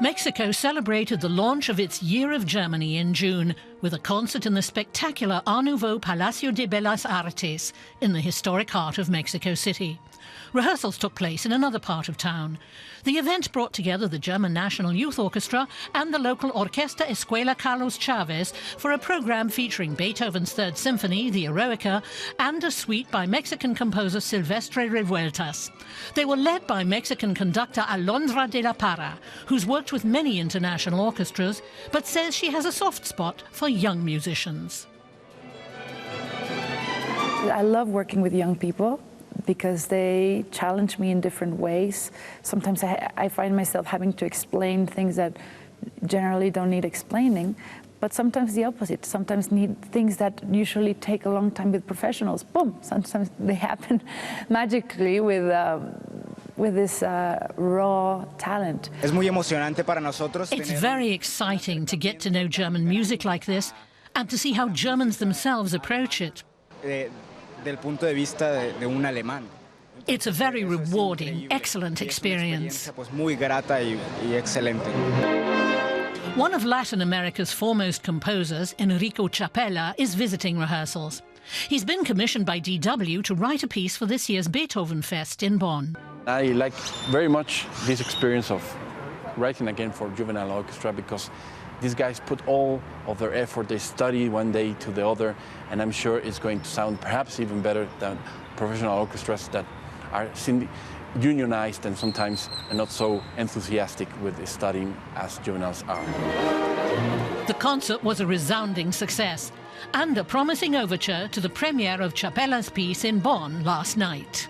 Mexico celebrated the launch of its Year of Germany in June with a concert in the spectacular Art Nouveau Palacio de Bellas Artes in the historic heart of Mexico City. Rehearsals took place in another part of town. The event brought together the German National Youth Orchestra and the local Orquesta Escuela Carlos Chavez for a program featuring Beethoven's Third Symphony, the Eroica, and a suite by Mexican composer Silvestre Revueltas. They were led by Mexican conductor Alondra de la Parra, who's worked with many international orchestras, but says she has a soft spot for young musicians. I love working with young people because they challenge me in different ways. Sometimes I find myself having to explain things that generally don't need explaining, but sometimes the opposite. Sometimes need things that usually take a long time with professionals. Boom! Sometimes they happen magically with this raw talent. It's very exciting to get to know German music like this and to see how Germans themselves approach it. It's a very rewarding, excellent experience. One of Latin America's foremost composers, Enrico Chapela, is visiting rehearsals. He's been commissioned by DW to write a piece for this year's Beethoven Fest in Bonn. I like very much this experience of writing again for juvenile orchestra because these guys put all of their effort, they study one day to the other, and I'm sure it's going to sound perhaps even better than professional orchestras that are unionized and sometimes not so enthusiastic with studying as juveniles are. The concert was a resounding success and a promising overture to the premiere of Chapela's piece in Bonn last night.